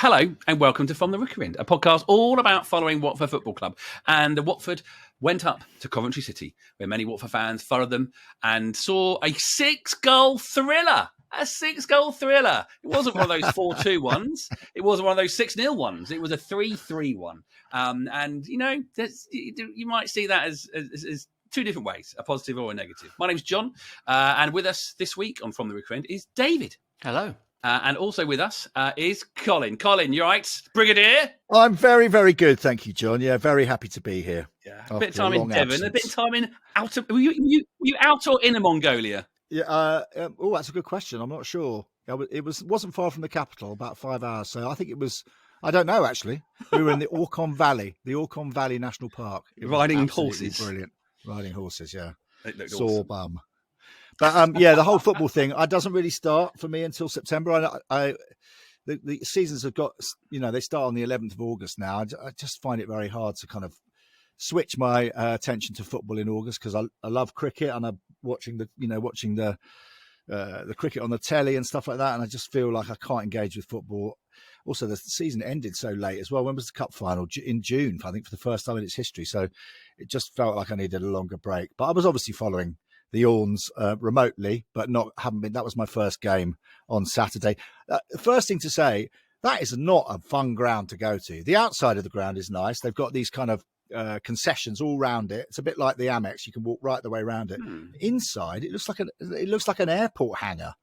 Hello and welcome to From the Rookery End, a podcast all about following Watford Football Club. And Watford went up to Coventry City, where many Watford fans followed them and saw a 6-goal thriller. A 6-goal thriller. It wasn't one of those 4-2 ones. It wasn't one of those 6-0 ones. It was a 3-3 one. And, you know, you might see that as two different ways, a positive or a negative. My name's John, and with us this week on From the Rookery End is David. Hello. And also with us is Colin. Colin, you all right? Brigadier? I'm very, very good. Thank you, John. Yeah, very happy to be here. Yeah, a bit of time in Devon, a bit of time in were you out or in Mongolia? Yeah. That's a good question. I'm not sure. It wasn't far from the capital, about 5 hours. So I think it was. I don't know actually. We were in the Orkhon Valley National Park. Riding horses. Brilliant. Riding horses. Yeah. Sore awesome. Bum. But the whole football thing, it doesn't really start for me until September. The seasons have got, they start on the 11th of August now. I just find it very hard to kind of switch my attention to football in August because I love cricket and I'm watching the cricket on the telly and stuff like that. And I just feel like I can't engage with football. Also, the season ended so late as well. When was the cup final? In June, I think, for the first time in its history. So it just felt like I needed a longer break. But I was obviously following the ORNS remotely, but haven't been. That was my first game on Saturday. First thing to say, that is not a fun ground to go to. The outside of the ground is nice. They've got these kind of concessions all round it. It's a bit like the Amex. You can walk right the way around it. Inside, it looks like an airport hangar.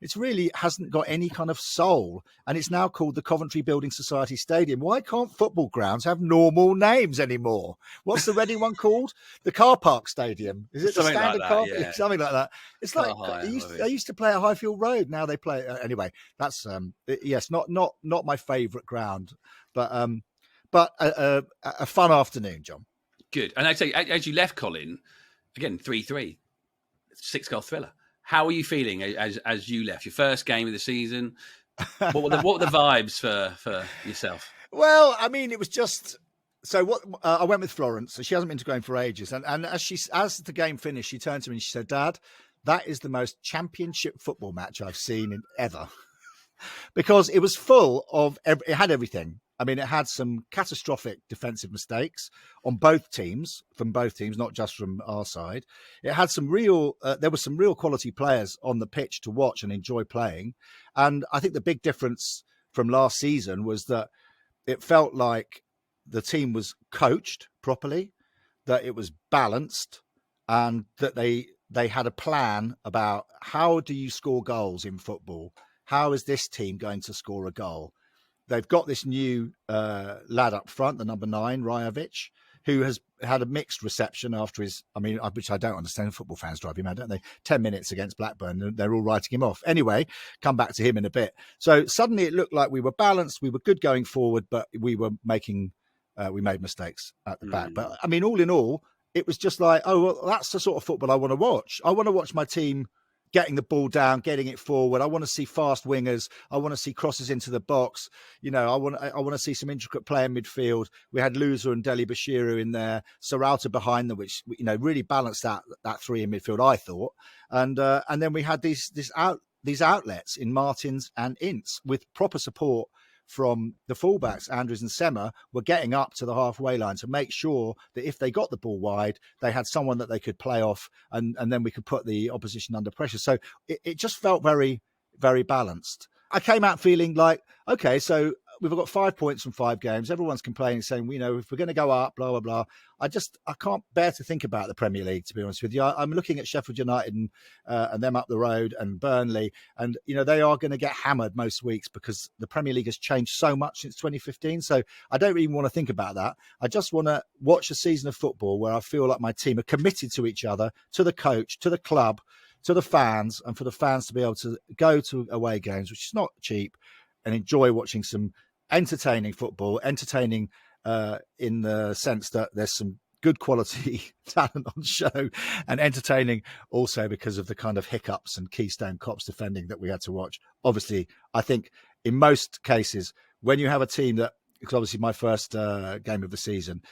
It really hasn't got any kind of soul, and it's now called the Coventry Building Society Stadium. Why can't football grounds have normal names anymore? What's the Reading one called? The car park stadium? Is it something the standard like car? Yeah. Something like that. It's like they used to play at Highfield Road. Now they play anyway. That's yes, not my favourite ground, but a fun afternoon, John. Good. And I'd say as you left, Colin, again 3-3, 6-goal thriller. How are you feeling as you left your first game of the season? What were the vibes for yourself? Well, I mean, it was just so. What I went with Florence, so she hasn't been to going for ages, and as the game finished, she turned to me and she said, "Dad, that is the most championship football match I've seen ever," because it was full of. It had everything. I mean, it had some catastrophic defensive mistakes on both teams, not just from our side. It had some there were some real quality players on the pitch to watch and enjoy playing. And I think the big difference from last season was that it felt like the team was coached properly, that it was balanced, and that they had a plan about how do you score goals in football? How is this team going to score a goal? They've got this new lad up front, the number 9, Rajovic, who has had a mixed reception after which I don't understand. Football fans drive him mad, don't they? 10 minutes against Blackburn, they're all writing him off. Anyway, come back to him in a bit. So suddenly it looked like we were balanced, we were good going forward, but we made mistakes at the back. But I mean, all in all, it was just like, oh, well, that's the sort of football I want to watch. I want to watch my team getting the ball down, getting it forward. I want to see fast wingers. I want to see crosses into the box. I want to see some intricate play in midfield. We had Louza and Deli Bashiru in there, Sarauta behind them, which really balanced that three in midfield, I thought. And then we had these outlets in Martins and Ince with proper support from the fullbacks. Andrews and Sema were getting up to the halfway line to make sure that if they got the ball wide, they had someone that they could play off and then we could put the opposition under pressure. So it just felt very, very balanced. I came out feeling like, okay, so we've got 5 points from 5 games. Everyone's complaining, saying, if we're going to go up, blah, blah, blah. I can't bear to think about the Premier League, to be honest with you. I'm looking at Sheffield United and them up the road and Burnley. And, they are going to get hammered most weeks because the Premier League has changed so much since 2015. So I don't even want to think about that. I just want to watch a season of football where I feel like my team are committed to each other, to the coach, to the club, to the fans, and for the fans to be able to go to away games, which is not cheap, and enjoy watching some entertaining football, entertaining in the sense that there's some good quality talent on show, and entertaining also because of the kind of hiccups and Keystone Cops defending that we had to watch. Obviously, I think in most cases, when you have a team that, because obviously my first game of the season,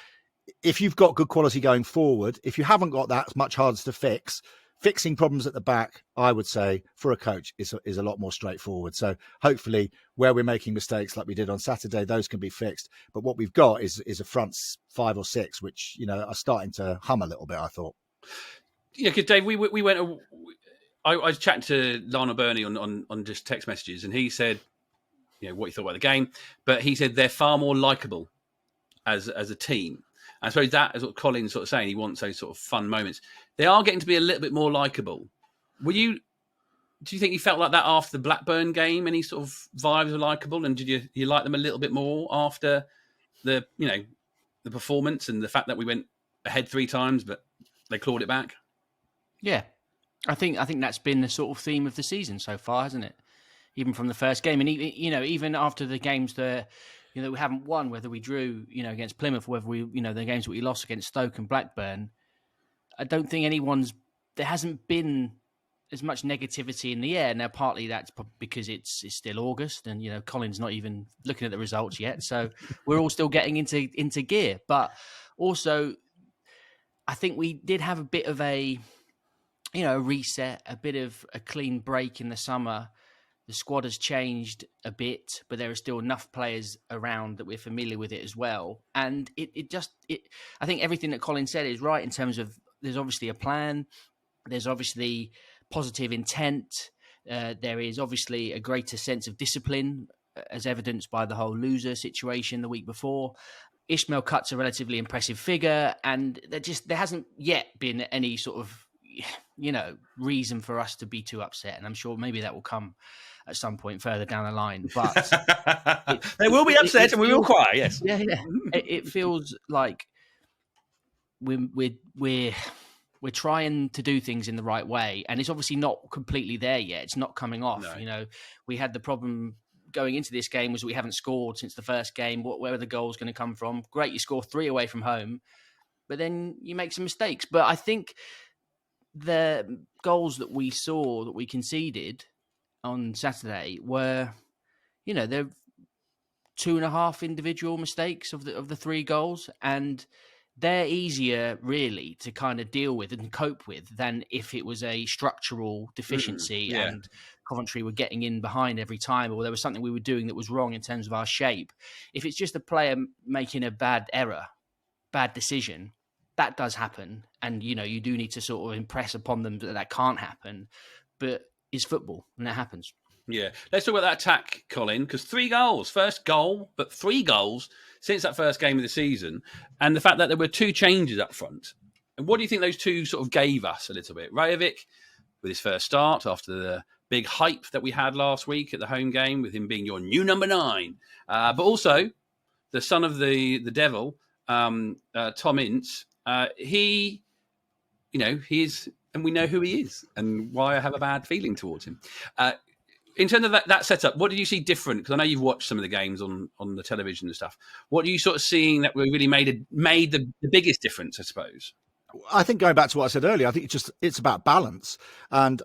if you've got good quality going forward, if you haven't got that, it's much harder to fix. fixing problems at the back, I would say, for a coach is a lot more straightforward. So hopefully where we're making mistakes like we did on Saturday, those can be fixed. But what we've got is a front 5 or 6, which, are starting to hum a little bit, I thought. Yeah, because Dave, we went. I was chatting to Lionel Burney on just text messages, and he said, what he thought about the game, but he said they're far more likable as a team. And I suppose that is what Colin's sort of saying. He wants those sort of fun moments. They are getting to be a little bit more likable. Do you think you felt like that after the Blackburn game? Any sort of vibes were likable, and did you like them a little bit more after the performance and the fact that we went ahead 3 times, but they clawed it back? Yeah, I think that's been the sort of theme of the season so far, hasn't it? Even from the first game, and even after the games that we haven't won, whether we drew against Plymouth, whether we the games that we lost against Stoke and Blackburn, I don't think there hasn't been as much negativity in the air. Now, partly that's because it's still August, and Colin's not even looking at the results yet, so we're all still getting into gear. But also, I think we did have a bit of a reset, a bit of a clean break in the summer. The squad has changed a bit, but there are still enough players around that we're familiar with it as well. And I think everything that Colin said is right in terms of there's obviously a plan, there's obviously positive intent, there is obviously a greater sense of discipline, as evidenced by the whole loser situation the week before. Ishmael Cutt's a relatively impressive figure, and there hasn't yet been any sort of reason for us to be too upset. And I'm sure maybe that will come at some point further down the line. But they will be upset and we will cry. Yes, yeah. It feels like we're trying to do things in the right way, and it's obviously not completely there yet. It's not coming off. No. We had the problem going into this game was we haven't scored since the first game. Where are the goals going to come from? Great, you score 3 away from home, but then you make some mistakes. But I think the goals that we saw that we conceded on Saturday were, they're 2.5 individual mistakes of the 3 goals, and they're easier really to kind of deal with and cope with than if it was a structural deficiency and Coventry were getting in behind every time, or there was something we were doing that was wrong in terms of our shape. If it's just a player making a bad decision, that does happen, and you do need to sort of impress upon them that can't happen, but it's football and that happens. Yeah, let's talk about that attack, Colin, because 3 goals, first goal, but 3 goals since that first game of the season, and the fact that there were 2 changes up front. And what do you think those 2 sort of gave us a little bit? Rajovic, with his first start after the big hype that we had last week at the home game, with him being your new number 9, but also the son of the devil, Tom Ince. He is, and we know who he is and why I have a bad feeling towards him. In terms of that setup, what did you see different? Because I know you've watched some of the games on the television and stuff. What are you sort of seeing that really made the biggest difference, I suppose? I think going back to what I said earlier, I think it's about balance. And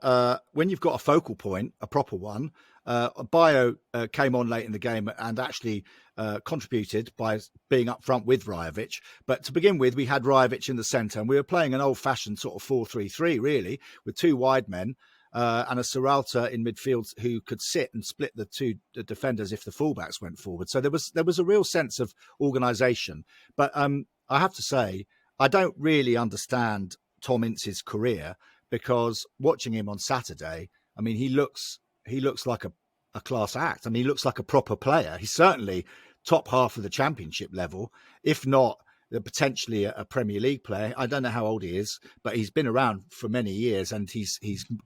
when you've got a focal point, a proper one, Bio came on late in the game and actually contributed by being up front with Rajovic. But to begin with, we had Rajovic in the centre, and we were playing an old-fashioned sort of 4-3-3, really, with 2 wide men. And a Serralta in midfield who could sit and split the 2 defenders if the fullbacks went forward. So there was a real sense of organisation. But I have to say, I don't really understand Tom Ince's career, because watching him on Saturday, I mean, he looks like a class act. I mean, he looks like a proper player. He's certainly top half of the Championship level, if not potentially a Premier League player. I don't know how old he is, but he's been around for many years and he's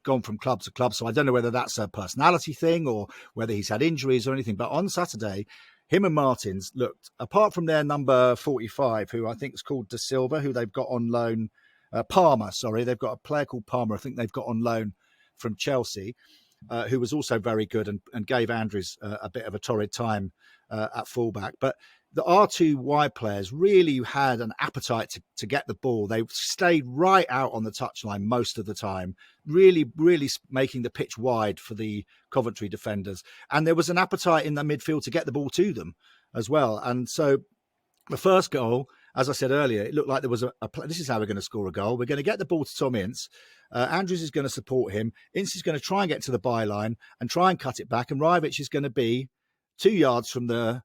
gone from club to club. So I don't know whether that's a personality thing or whether he's had injuries or anything. But on Saturday, him and Martins looked, apart from their number 45, who I think is called De Silva, who they've got on loan, Palmer, sorry. They've got a player called Palmer, I think they've got on loan from Chelsea, who was also very good and gave Andrews a bit of a torrid time at fullback. But our 2 wide players really had an appetite to get the ball. They stayed right out on the touchline most of the time, really, really making the pitch wide for the Coventry defenders. And there was an appetite in the midfield to get the ball to them as well. And so the first goal, as I said earlier, it looked like there was this is how we're going to score a goal. We're going to get the ball to Tom Ince. Andrews is going to support him. Ince is going to try and get to the byline and try and cut it back. And Rajvic is going to be 2 yards from the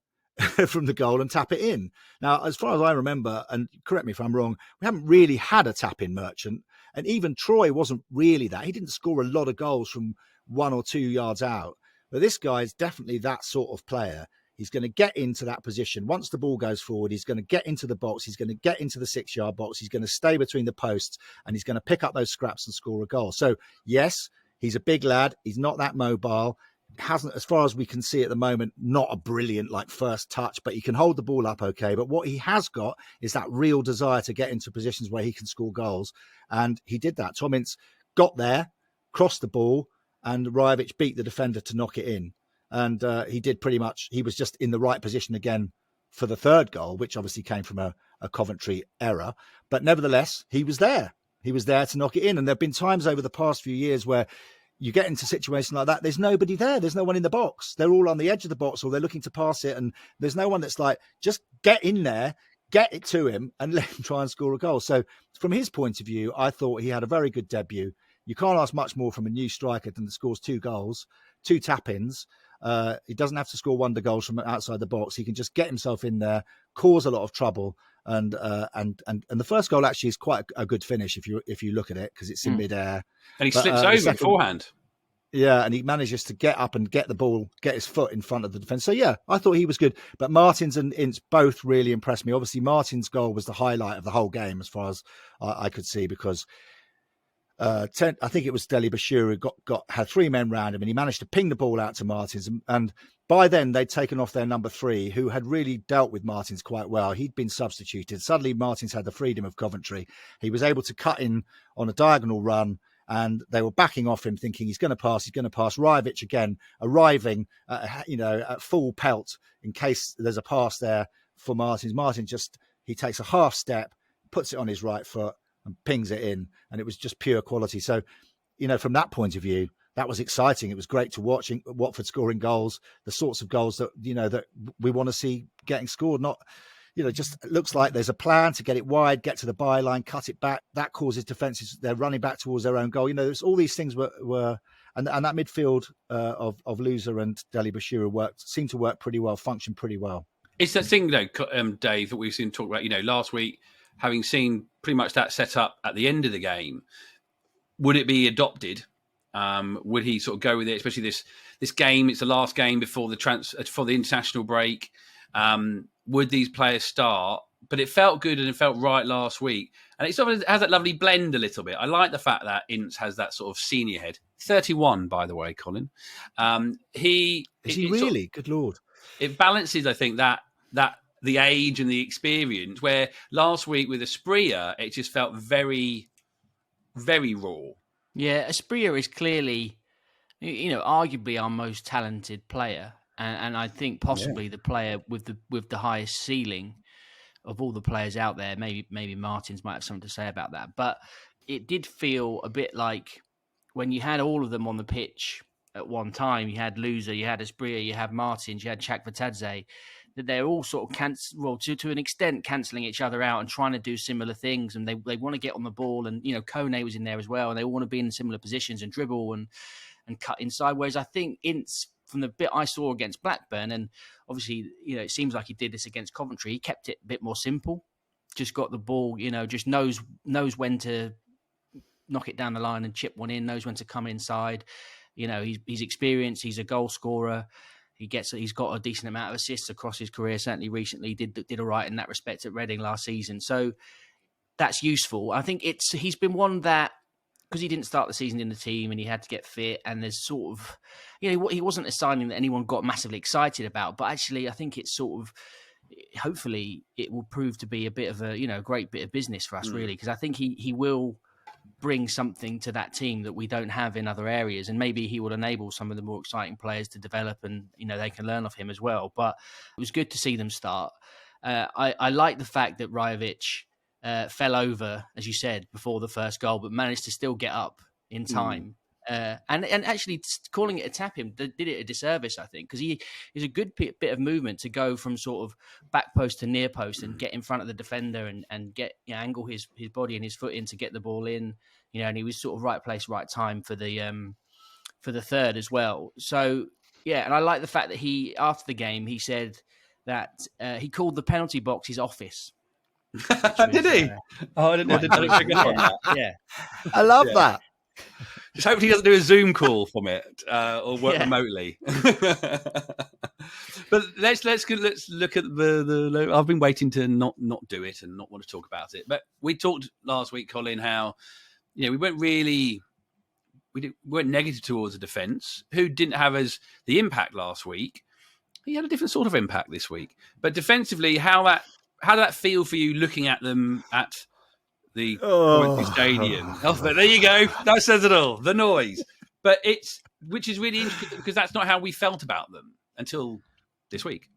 from the goal and tap it in. Now, as far as I remember, and correct me if I'm wrong, we haven't really had a tap-in merchant. And even Troy wasn't really that. He didn't score a lot of goals from 1 or 2 yards out. But this guy is definitely that sort of player. He's going to get into that position. Once the ball goes forward, he's going to get into the box. He's going to get into the 6-yard box. He's going to stay between the posts, and he's going to pick up those scraps and score a goal. So, yes, he's a big lad. He's not that mobile. Hasn't, as far as we can see at the moment, not a brilliant first touch, but he can hold the ball up okay. But what he has got is that real desire to get into positions where he can score goals. And he did that. Tom Ince got there, crossed the ball, and Rajvic beat the defender to knock it in. And he did pretty much, he was just in the right position again for the third goal, which obviously came from a Coventry error. But nevertheless, he was there. He was there to knock it in. And there have been times over the past few years where you get into a situation like that, there's nobody there. There's no one in the box. They're all on the edge of the box, or they're looking to pass it. And there's no one that's like, just get in there, get it to him, and let him try and score a goal. So from his point of view, I thought he had a very good debut. You can't ask much more from a new striker than that scores 2 goals, 2 tap-ins. He doesn't have to score wonder goals from outside the box. He can just get himself in there, cause a lot of trouble. And the first goal actually is quite a good finish if you look at it, because it's in midair. And he slips over beforehand. Yeah, and he manages to get up and get the ball, get his foot in front of the defence. So, yeah, I thought he was good. But Martins and Ince both really impressed me. Obviously, Martins' goal was the highlight of the whole game as far as I could see, because I think it was Deli Bashir who had 3 men round him, and he managed to ping the ball out to Martins. And by then, they'd taken off their number 3, who had really dealt with Martins quite well. He'd been substituted. Suddenly, Martins had the freedom of Coventry. He was able to cut in on a diagonal run, and they were backing off him, thinking he's going to pass. Rajvic again arriving, at full pelt in case there's a pass there for Martins. He takes a half step, puts it on his right foot, and pings it in, and it was just pure quality. So, from that point of view, that was exciting. It was great to watch Watford scoring goals, the sorts of goals that that we want to see getting scored. Not, just looks like there's a plan to get it wide, get to the byline, cut it back. That causes defences. They're running back towards their own goal. There's all these things were and that midfield of Loser and Deli Bashir seemed to work pretty well, function pretty well. It's that thing though, Dave, that we've seen talk about. Last week, having seen pretty much that set up at the end of the game, would it be adopted? Would he sort of go with it? Especially this game, it's the last game before the international break. Would these players start? But it felt good and it felt right last week. And it sort of has that lovely blend a little bit. I like the fact that Ince has that sort of senior head. 31, by the way, Colin. Is he really? Good Lord. It balances, I think, that the age and the experience, where last week with Asprilla, it just felt very, very raw. Yeah, Asprilla is clearly, arguably our most talented player. And I think possibly the player with the highest ceiling of all the players out there. Maybe Martins might have something to say about that. But it did feel a bit like when you had all of them on the pitch at one time, you had Loser, you had Asprilla, you had Martins, you had Chakvetadze, that they're all sort of to an extent cancelling each other out and trying to do similar things. And they want to get on the ball. And, Kone was in there as well. And they all want to be in similar positions and dribble and cut inside. Whereas I think Ince, from the bit I saw against Blackburn, and obviously, it seems like he did this against Coventry, he kept it a bit more simple. Just got the ball, just knows when to knock it down the line and chip one in, knows when to come inside. He's experienced, he's a goal scorer. He's got a decent amount of assists across his career, certainly recently. Did all right in that respect at Reading last season. So that's useful. I think he's been one that, because he didn't start the season in the team and he had to get fit, and there's sort of, he wasn't a signing that anyone got massively excited about. But actually, I think it's sort of, hopefully, it will prove to be a bit of a, great bit of business for us, really, because I think he will bring something to that team that we don't have in other areas, and maybe he will enable some of the more exciting players to develop, and they can learn off him as well. But it was good to see them start. I like the fact that Rajvic fell over, as you said, before the first goal, but managed to still get up in time. And actually calling it a tap-in did it a disservice, I think, because he is a good bit of movement to go from sort of back post to near post and get in front of the defender and get angle his body and his foot in to get the ball in, and he was sort of right place, right time for the third as well. So yeah, and I like the fact that he after the game he said that he called the penalty box his office. Did he? I didn't pick up on that. Yeah, I love that. Just hope he doesn't do a Zoom call from it or work remotely. But let's look at the. I've been waiting to not do it and not want to talk about it. But we talked last week, Colin, how we weren't negative towards the defence, who didn't have the impact last week. He had a different sort of impact this week. But defensively, how did that feel for you looking at them at the Coventry Stadium? Oh, but there you go. That says it all. The noise. But which is really interesting because that's not how we felt about them until this week.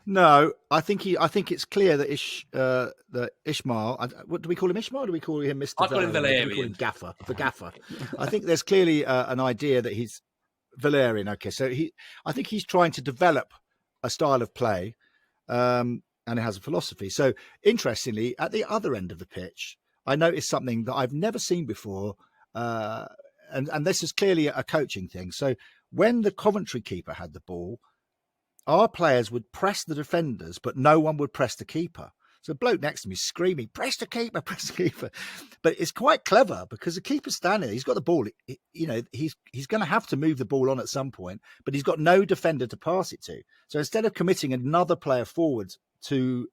No, I think it's clear that Ishmael. What do we call him? Ishmael? Or do we call him Mr. I call him Valerian. We call him Gaffer. The Gaffer. I think there's clearly an idea that he's Valerian. Okay, so I think he's trying to develop a style of play, and it has a philosophy. So interestingly, at the other end of the pitch, I noticed something that I've never seen before, and this is clearly a coaching thing. So when the Coventry keeper had the ball, our players would press the defenders, but no one would press the keeper. So a bloke next to me screaming, press the keeper, press the keeper. But it's quite clever because the keeper's standing there. He's got the ball. He's going to have to move the ball on at some point, but he's got no defender to pass it to. So instead of committing another player forward to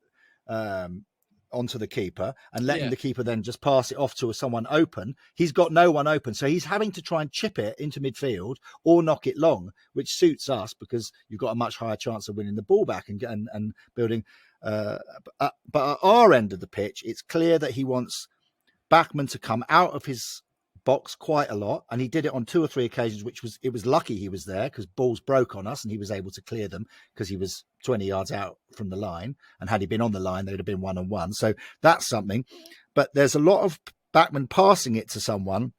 onto the keeper and letting the keeper then just pass it off to someone open, he's got no one open. So he's having to try and chip it into midfield or knock it long, which suits us because you've got a much higher chance of winning the ball back and building. But at our end of the pitch, it's clear that he wants Bachmann to come out of his box quite a lot, and he did it on 2 or 3 occasions, it was lucky he was there because balls broke on us and he was able to clear them because he was 20 yards out from the line, and had he been on the line they'd have been 1-on-1. So that's something. But there's a lot of Bachmann passing it to someone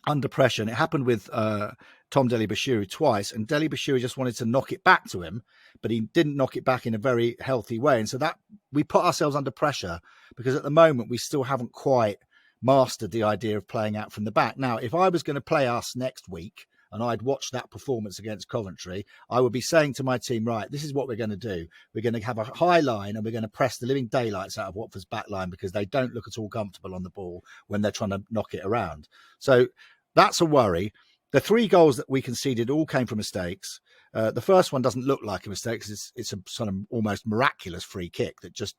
under pressure, and it happened with Tom Dele-Bashiru twice, and Dele-Bashiru just wanted to knock it back to him, but he didn't knock it back in a very healthy way, and so that we put ourselves under pressure because at the moment we still haven't quite mastered the idea of playing out from the back. Now, if I was going to play us next week and I'd watched that performance against Coventry, I would be saying to my team, right, this is what we're going to do. We're going to have a high line and we're going to press the living daylights out of Watford's back line because they don't look at all comfortable on the ball when they're trying to knock it around. So that's a worry. The 3 goals that we conceded all came from mistakes. The first one doesn't look like a mistake because it's a sort of almost miraculous free kick that just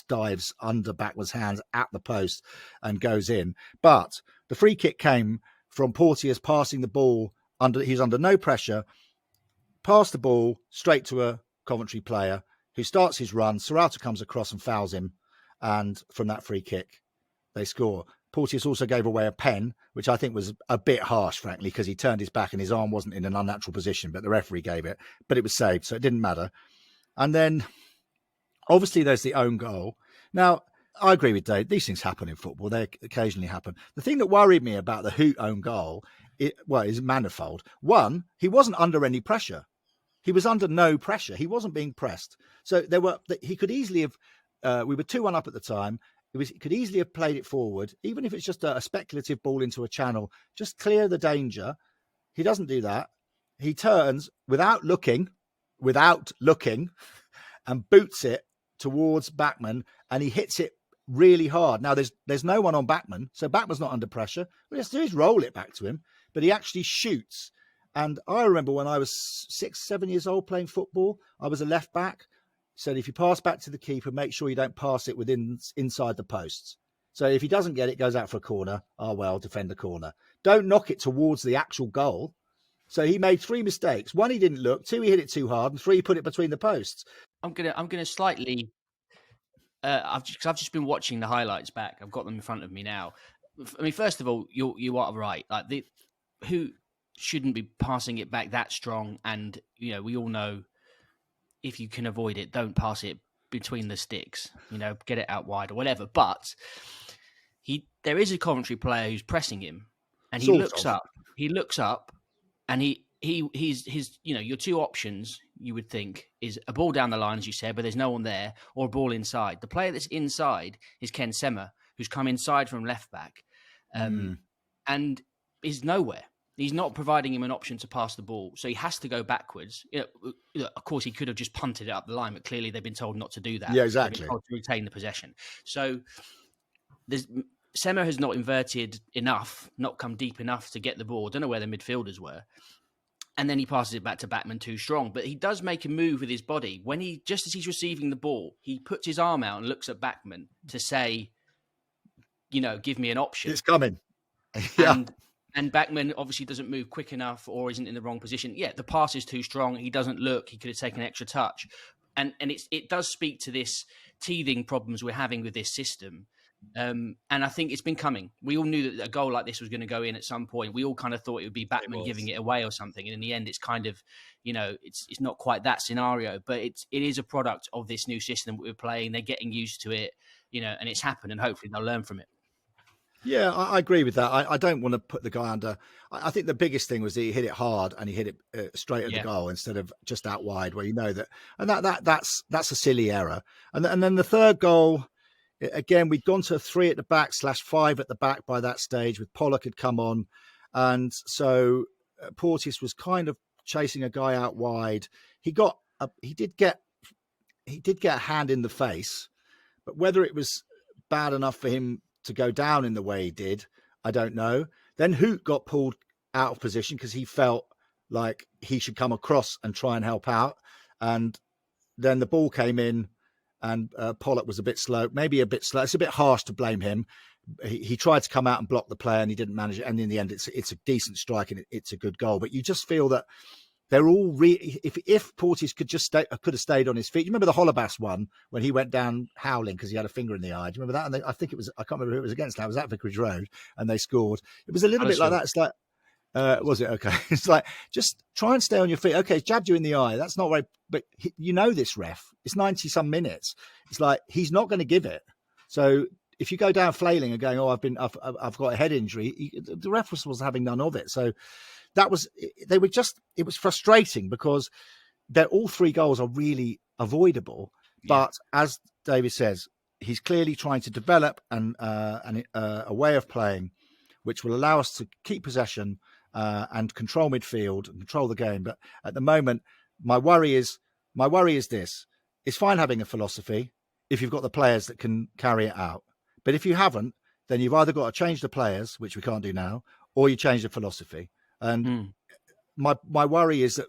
dives under Bachmann's hands at the post and goes in. But the free kick came from Porteous passing the ball he's under no pressure, passed the ball straight to a Coventry player who starts his run. Serrata comes across and fouls him, and from that free kick, they score. Porteous also gave away a pen, which I think was a bit harsh, frankly, because he turned his back and his arm wasn't in an unnatural position, but the referee gave it. But it was saved, so it didn't matter. And then, obviously, there's the own goal. Now, I agree with Dave. These things happen in football. They occasionally happen. The thing that worried me about the Hoot own goal is manifold. One, he wasn't under any pressure. He was under no pressure. He wasn't being pressed. So he could easily have, we were 2-1 up at the time. He could easily have played it forward, even if it's just a speculative ball into a channel, just clear the danger. He doesn't do that. He turns without looking, and boots it towards Bachmann, and he hits it really hard. Now, there's no one on Bachmann, so Bachmann's not under pressure. What he has to do is roll it back to him, but he actually shoots. And I remember when I was 6-7 years old playing football, I was a left back. Said if you pass back to the keeper, make sure you don't pass it inside the posts. So if he doesn't get it, goes out for a corner. Oh, well, defend the corner. Don't knock it towards the actual goal. So he made 3 mistakes. 1, he didn't look. 2, he hit it too hard. And 3, he put it between the posts. I'm gonna slightly. I've just been watching the highlights back. I've got them in front of me now. I mean, first of all, you are right. Like who shouldn't be passing it back that strong? And we all know, if you can avoid it, don't pass it between the sticks, get it out wide or whatever. But there is a Coventry player who's pressing him, and he looks up he looks up and he's your two options, you would think, is a ball down the line, as you said, but there's no one there, or a ball inside. The player that's inside is Ken Sema, who's come inside from left back, and is nowhere. He's not providing him an option to pass the ball, so he has to go backwards. Of course, he could have just punted it up the line, but clearly they've been told not to do that. Yeah, exactly. They've been told to retain the possession. So Sema has not inverted enough, not come deep enough to get the ball. I don't know where the midfielders were. And then he passes it back to Bachmann too strong. But he does make a move with his body. Just as he's receiving the ball, he puts his arm out and looks at Bachmann to say, give me an option. It's coming. Yeah. And Bachmann obviously doesn't move quick enough or isn't in the wrong position. Yeah, the pass is too strong. He doesn't look. He could have taken an extra touch. And it does speak to this teething problems we're having with this system. And I think it's been coming. We all knew that a goal like this was going to go in at some point. We all kind of thought it would be Bachmann giving it away or something. And in the end, it's kind of, it's not quite that scenario, but it is a product of this new system that we're playing. They're getting used to it, and it's happened, and hopefully they'll learn from it. Yeah, I agree with that. I don't want to put the guy under. I think the biggest thing was he hit it hard and he hit it straight at the goal instead of just out wide, where that, and that's a silly error. And then the third goal, again, we'd gone to 3 at the back / 5 at the back by that stage, with Pollock had come on, and so Porteous was kind of chasing a guy out wide. He did get a hand in the face, but whether it was bad enough for him to go down in the way he did, I don't know. Then Hoot got pulled out of position because he felt like he should come across and try and help out. And then the ball came in and Pollock was a bit slow, maybe a bit slow. It's a bit harsh to blame him. He tried to come out and block the player and he didn't manage it. And in the end, it's a decent strike and it's a good goal. But you just feel that they're all if Porteous could have stayed on his feet. You remember the Hollebass one when he went down howling because he had a finger in the eye? Do you remember that? And I think I can't remember who it was against now. It was at Vicarage Road and they scored. It was a little bit like that. It's like, was it? Okay. It's like, just try and stay on your feet. Okay, it's jabbed you in the eye. That's not right. But this ref, it's 90 some minutes. It's like, he's not going to give it. So if you go down flailing and going, I've got a head injury, the ref was having none of it. So it was frustrating because all 3 goals are really avoidable. But as David says, he's clearly trying to develop a way of playing which will allow us to keep possession and control midfield and control the game. But at the moment, my worry is this: it's fine having a philosophy if you've got the players that can carry it out. But if you haven't, then you've either got to change the players, which we can't do now, or you change the philosophy. And my worry is that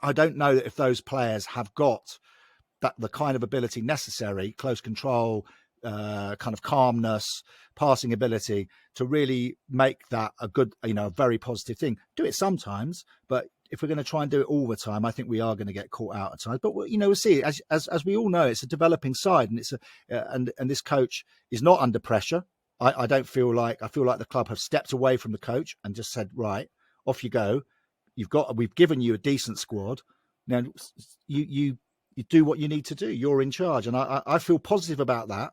I don't know that if those players have got the kind of ability necessary, close control, kind of calmness, passing ability, to really make that a good, a very positive thing. Do it sometimes, but if we're going to try and do it all the time, I think we are going to get caught out at times. But we'll see. As we all know, it's a developing side, and and this coach is not under pressure. I feel like the club have stepped away from the coach and just said, right, off you go. We've given you a decent squad. Now you do what you need to do. You're in charge, and I feel positive about that.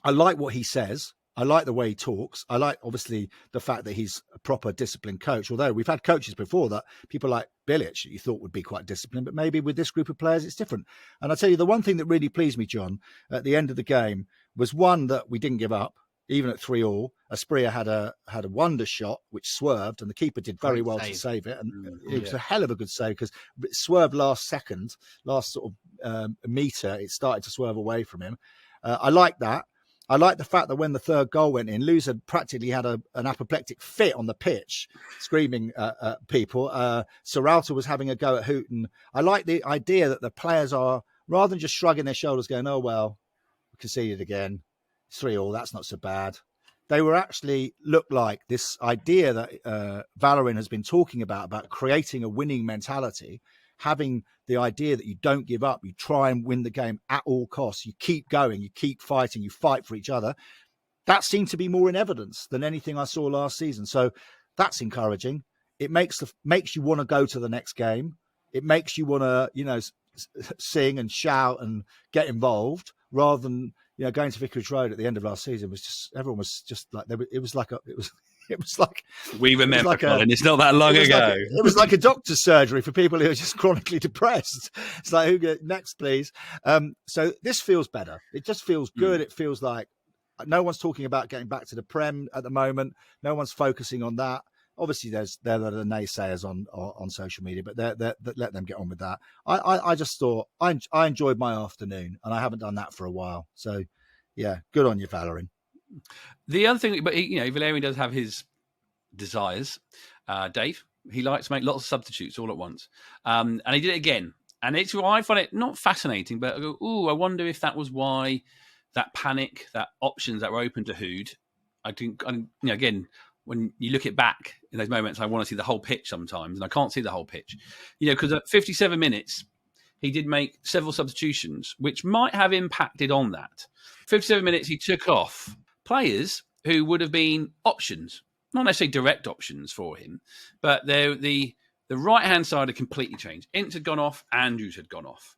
I like what he says. I like the way he talks. I like, obviously, the fact that he's a proper disciplined coach, although we've had coaches before that people like Bilic you thought would be quite disciplined, but maybe with this group of players, it's different. And I tell you, the one thing that really pleased me, John, at the end of the game was one that we didn't give up, even at 3-3. Asprilla had a wonder shot, which swerved, and the keeper did very well to save it. And it was a hell of a good save because it swerved last sort of metre, it started to swerve away from him. I like that. I like the fact that when the third goal went in, Luz had practically had an apoplectic fit on the pitch, screaming at people. Serralta was having a go at Hooten. I like the idea that the players are, rather than just shrugging their shoulders, going, oh, well, we conceded again. 3-3, that's not so bad. They were actually looked like this idea that Valérien has been talking about creating a winning mentality, having the idea that you don't give up, you try and win the game at all costs, you keep going, you keep fighting, you fight for each other. That seemed to be more in evidence than anything I saw last season. So that's encouraging. It makes you want to go to the next game. It makes you want to, sing and shout and get involved, rather than going to Vicarage Road at the end of last season was just, everyone was just like, it was It was like we remember, like Colin. It's not that long ago. It was like a doctor's surgery for people who are just chronically depressed. It's like, next, please. So this feels better. It just feels good. It feels like no one's talking about getting back to the Prem at the moment. No one's focusing on that. Obviously, there are the naysayers on social media, but let them get on with that. I just thought I enjoyed my afternoon, and I haven't done that for a while. So, yeah, good on you, Valerian. The other thing, but Valerian does have his desires. Dave, he likes to make lots of substitutes all at once, and he did it again. And I find it not fascinating, but I go, I wonder if that was why that panic, that options that were open to Hood. I think, again, when you look it back in those moments, I want to see the whole pitch sometimes, and I can't see the whole pitch, because at 57 minutes, he did make several substitutions, which might have impacted on that. 57 minutes, he took off players who would have been options, not necessarily direct options for him, but the right-hand side had completely changed. Ince had gone off, Andrews had gone off,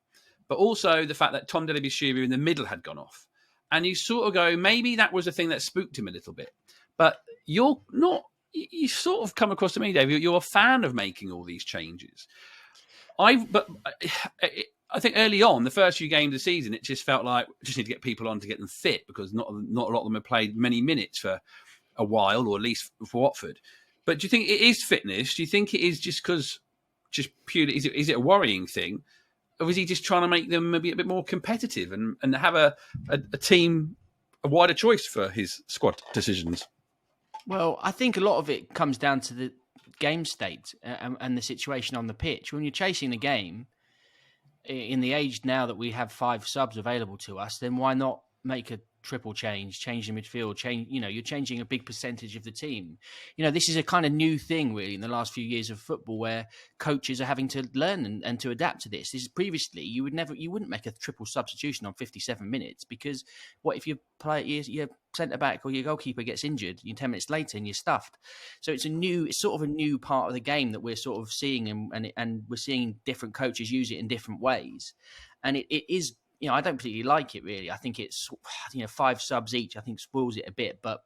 but also the fact that Tom Dele-Bashiru in the middle had gone off. And you sort of go, maybe that was the thing that spooked him a little bit. But you're not, you sort of come across to me, Dave, you're a fan of making all these changes. But I think early on, the first few games of the season, it just felt like we just need to get people on to get them fit, because not a lot of them have played many minutes for a while, or at least for Watford. But do you think it is fitness? Do you think it is just because, just purely, is it a worrying thing? Or is he just trying to make them maybe a bit more competitive and have a team, a wider choice for his squad decisions? Well, I think a lot of it comes down to the game state and the situation on the pitch. When you're chasing the game, in the age now that we have 5 subs available to us, then why not make a triple change the midfield, you're changing a big percentage of the team. This is a kind of new thing really in the last few years of football, where coaches are having to learn and to adapt to this. This is previously you wouldn't make a triple substitution on 57 minutes, because what if your centre back or your goalkeeper gets injured, 10 minutes later and you're stuffed. So it's sort of a new part of the game that we're sort of seeing, and we're seeing different coaches use it in different ways, and it is. I don't particularly like it, really. I think it's, 5 subs each, I think spoils it a bit, but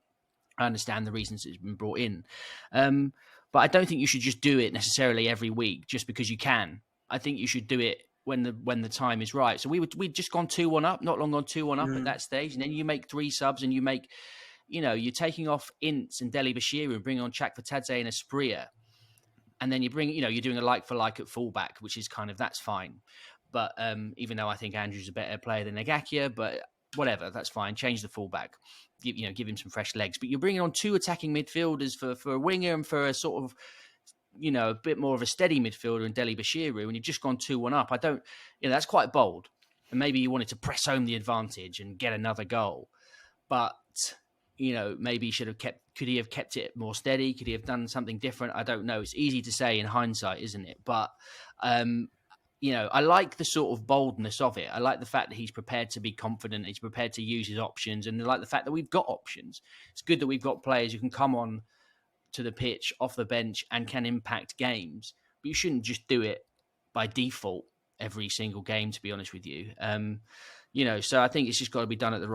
I understand the reasons it's been brought in. But I don't think you should just do it necessarily every week just because you can. I think you should do it when the time is right. So we'd just gone 2-1 up, not long gone 2-1 up at that stage. And then you make 3 subs and you make, you're taking off Ince and Dele-Bashiru and bringing on Chakvetadze and Asprilla. And then you bring, you're doing a like for like at fullback, which is that's fine. But even though I think Andrew's a better player than Ngakia, but whatever, that's fine. Change the fullback, give him some fresh legs. But you're bringing on 2 attacking midfielders for a winger and for a sort of, a bit more of a steady midfielder in Dele-Bashiru, and you've just gone 2-1 up. I don't, that's quite bold. And maybe you wanted to press home the advantage and get another goal. But, maybe could he have kept it more steady? Could he have done something different? I don't know. It's easy to say in hindsight, isn't it? But, I like the sort of boldness of it. I like the fact that he's prepared to be confident. He's prepared to use his options. And I like the fact that we've got options. It's good that we've got players who can come on to the pitch off the bench and can impact games. But you shouldn't just do it by default every single game, to be honest with you. So I think it's just got to be done at the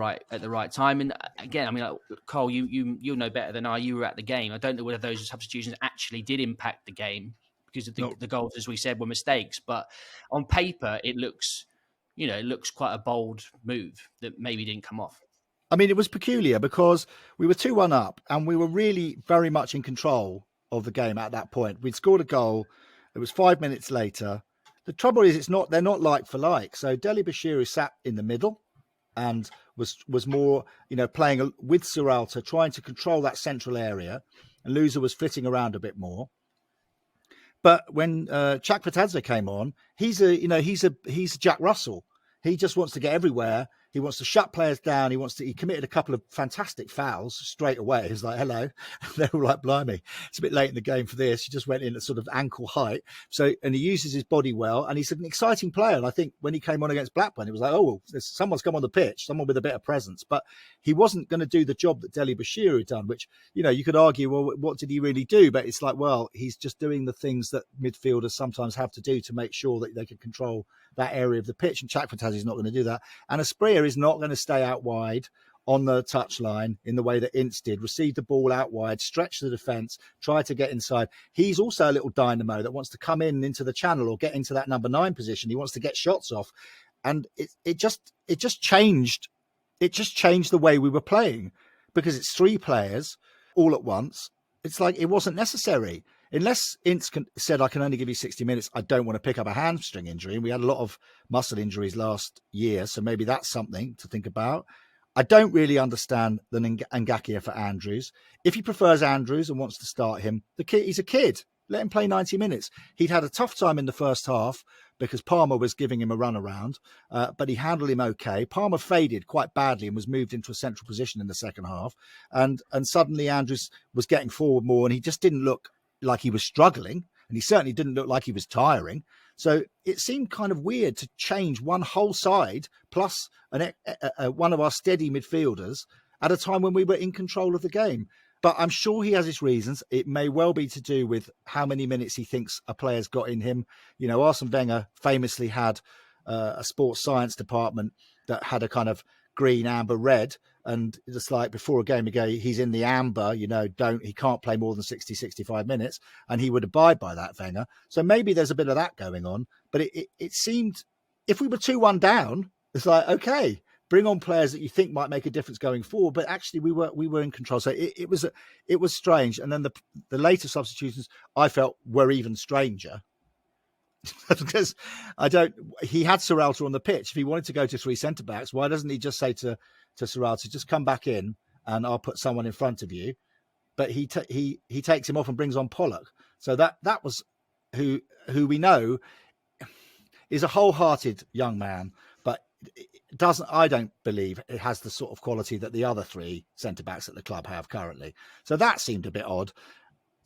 right time. And again, Cole, you know better than I. You were at the game. I don't know whether those substitutions actually did impact the game, because the goals, as we said, were mistakes. But on paper, it looks quite a bold move that maybe didn't come off. It was peculiar because we were 2-1 up and we were really very much in control of the game at that point. We'd scored a goal. It was 5 minutes later. The trouble is, they're not like for like. So Dele-Bashiru sat in the middle and was more, playing with Serralta, trying to control that central area, and Louza was flitting around a bit more. But when Chakvetadze came on, he's a Jack Russell. He just wants to get everywhere. He wants to shut players down. He committed a couple of fantastic fouls straight away. He's like, hello. They were like, blimey, it's a bit late in the game for this. He just went in at sort of ankle height. And he uses his body well. And he's an exciting player. And I think when he came on against Blackburn, it was like, someone's come on the pitch, someone with a bit of presence. But he wasn't going to do the job that Dele-Bashiru had done, which, you could argue, well, what did he really do? But it's like, well, he's just doing the things that midfielders sometimes have to do to make sure that they can control that area of the pitch. And Chakvetadze is not going to do that. And Asprilla is not going to stay out wide on the touchline in the way that Ince did, received the ball out wide, stretched the defence, tried to get inside. He's also a little dynamo that wants to come into the channel or get into that number 9 position. He wants to get shots off. And it just changed. It just changed the way we were playing, because it's 3 players all at once. It's like it wasn't necessary. Unless Ince said, I can only give you 60 minutes, I don't want to pick up a hamstring injury. And we had a lot of muscle injuries last year, so maybe that's something to think about. I don't really understand the Ngakia for Andrews. If he prefers Andrews and wants to start him, he's a kid. Let him play 90 minutes. He'd had a tough time in the first half because Palmer was giving him a run around, but he handled him okay. Palmer faded quite badly and was moved into a central position in the second half. And suddenly Andrews was getting forward more, and he just didn't look like he was struggling, and he certainly didn't look like he was tiring. So it seemed kind of weird to change one whole side plus one of our steady midfielders at a time when we were in control of the game. But I'm sure he has his reasons. It may well be to do with how many minutes he thinks a player's got in him. You know, Arsene Wenger famously had a sports science department that had a kind of green, amber, red. And just like before a game ago, he's in the amber, you know, he can't play more than 60, 65 minutes. And he would abide by that, Wenger. So maybe there's a bit of that going on. But it seemed, if we were 2-1 down, it's like, okay, bring on players that you think might make a difference going forward. But actually we were in control. So it was strange. And then the later substitutions I felt were even stranger. Because he had Serralta on the pitch. If he wanted to go to 3 centre-backs, why doesn't he just say to Serralta, just come back in and I'll put someone in front of you? But he takes him off and brings on Pollock. So that was who we know is a wholehearted young man, but I don't believe it has the sort of quality that the other 3 centre-backs at the club have currently. So that seemed a bit odd.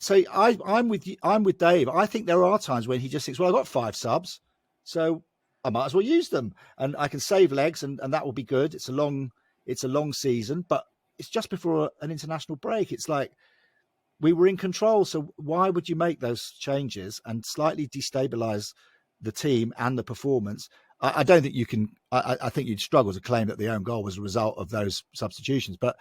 So I'm with Dave. I think there are times when he just thinks, well, I've got 5 subs, so I might as well use them, and I can save legs, and that will be good. It's a long season, but it's just before an international break. It's like we were in control, so why would you make those changes and slightly destabilize the team and the performance? I don't think you can. I think you'd struggle to claim that the own goal was a result of those substitutions, but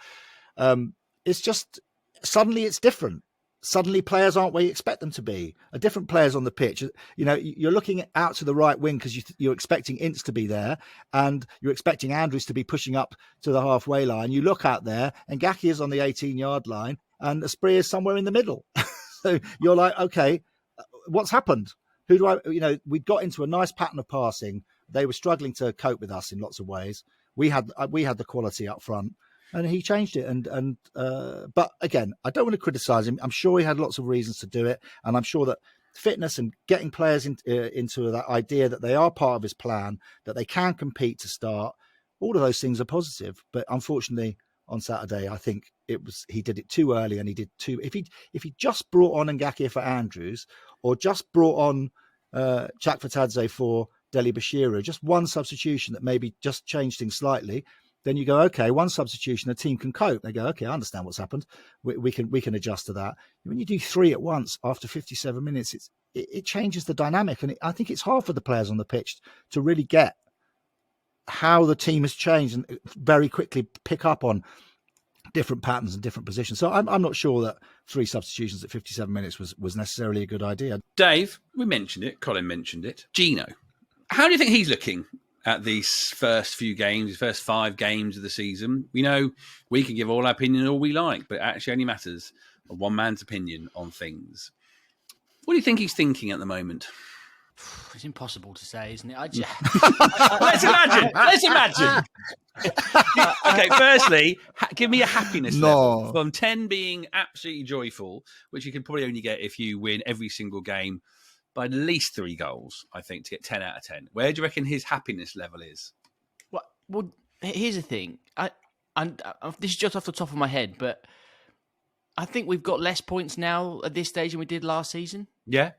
it's just suddenly it's different. Suddenly players aren't where you expect them to be. A different players on the pitch. You know, you're looking out to the right wing because you're expecting Ince to be there, and you're expecting Andrews to be pushing up to the halfway line. You look out there, and Ngakia is on the 18-yard line, and Asprey is somewhere in the middle. So you're like, okay, what's happened? We got into a nice pattern of passing. They were struggling to cope with us in lots of ways. We had the quality up front. And he changed it. But again, I don't want to criticise him. I'm sure he had lots of reasons to do it. And I'm sure that fitness and getting players into that idea that they are part of his plan, that they can compete to start, all of those things are positive. But unfortunately, on Saturday, I think he did it too early, and he did too. If he just brought on Ngakia for Andrews, or just brought on Chakvetadze for Deli Bashiru, just one substitution that maybe just changed things slightly, then you go, okay, one substitution, a team can cope. They go, okay, I understand what's happened. We can adjust to that. When you do 3 at once after 57 minutes, it changes the dynamic. And I think it's hard for the players on the pitch to really get how the team has changed and very quickly pick up on different patterns and different positions. So I'm not sure that 3 substitutions at 57 minutes was necessarily a good idea. Dave, we mentioned it. Colin mentioned it. Gino, how do you think he's looking at these first few games, these first 5 games of the season? We know we can give all our opinion all we like, but it actually only matters one man's opinion on things. What do you think he's thinking at the moment? It's impossible to say, isn't it? Let's imagine. Okay, firstly, give me a happiness level from 10 being absolutely joyful, which you can probably only get if you win every single game by at least 3 goals, I think, to get 10 out of 10. Where do you reckon his happiness level is? Well, here's the thing. This is just off the top of my head, but I think we've got less points now at this stage than we did last season. Yeah.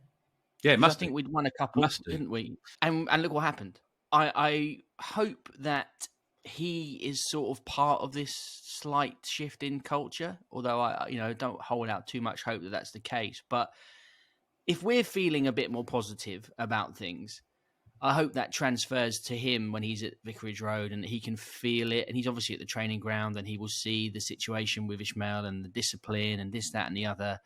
Yeah, it must. I think we'd won a couple, didn't we? And look what happened. I hope that he is sort of part of this slight shift in culture, although I don't hold out too much hope that that's the case. But if we're feeling a bit more positive about things, I hope that transfers to him when he's at Vicarage Road and he can feel it. And he's obviously at the training ground and he will see the situation with Ishmael and the discipline and this, that, and the other.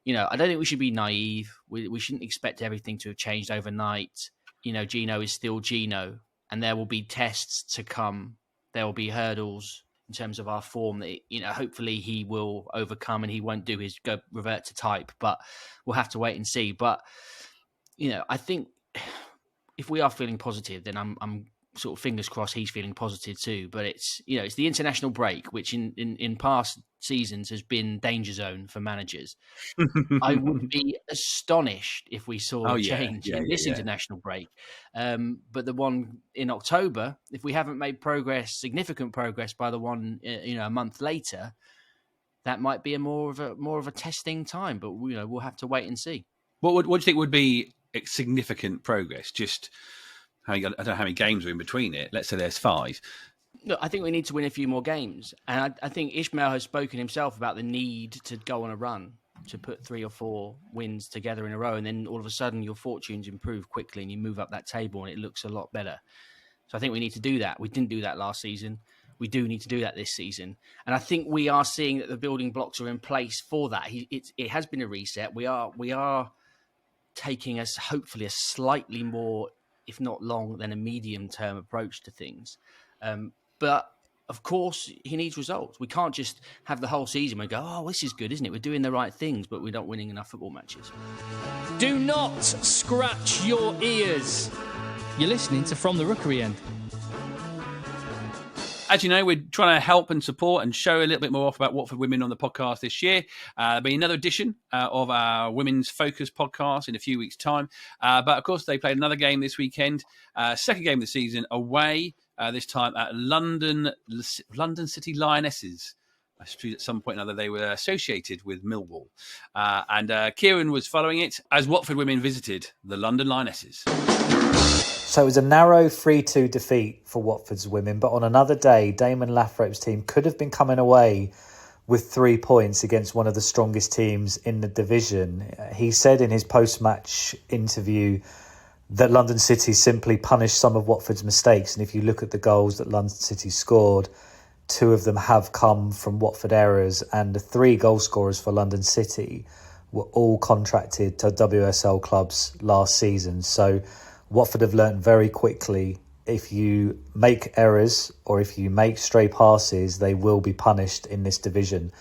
I don't think we should be naive. We shouldn't expect everything to have changed overnight. Gino is still Gino, and there will be tests to come. There will be hurdles in terms of our form that, hopefully he will overcome and he won't do his revert to type, but we'll have to wait and see. But, I think if we are feeling positive, then I'm sort of fingers crossed he's feeling positive too. But it's the international break, which in past seasons has been danger zone for managers. I would be astonished if we saw a change in this international break. But the one in October, if we haven't made significant progress by the one a month later, that might be more of a testing time. But we'll have to wait and see. What do you think would be significant progress? Just I don't know how many games are in between it. Let's say there's 5. Look, I think we need to win a few more games. And I think Ishmael has spoken himself about the need to go on a run, to put 3 or 4 wins together in a row. And then all of a sudden your fortunes improve quickly and you move up that table and it looks a lot better. So I think we need to do that. We didn't do that last season. We do need to do that this season. And I think we are seeing that the building blocks are in place for that. It has been a reset. We are taking us hopefully a slightly more, if not long, than a medium-term approach to things. But, of course, he needs results. We can't just have the whole season and go, oh, this is good, isn't it? We're doing the right things, but we're not winning enough football matches. Do not scratch your ears. You're listening to From the Rookery End. As you know, we're trying to help and support and show a little bit more off about Watford women on the podcast this year. There'll be another edition of our Women's Focus podcast in a few weeks' time. But, of course, they played another game this weekend, second game of the season, away, this time at London City Lionesses. I suppose at some point or another they were associated with Millwall. And Kieran was following it as Watford women visited the London Lionesses. So it was a narrow 3-2 defeat for Watford's women, but on another day, Damon Lathrope's team could have been coming away with 3 points against one of the strongest teams in the division. He said in his post-match interview that London City simply punished some of Watford's mistakes, and if you look at the goals that London City scored, 2 of them have come from Watford errors, and the 3 goal scorers for London City were all contracted to WSL clubs last season. So Watford have learned very quickly, if you make errors or if you make stray passes, they will be punished in this division.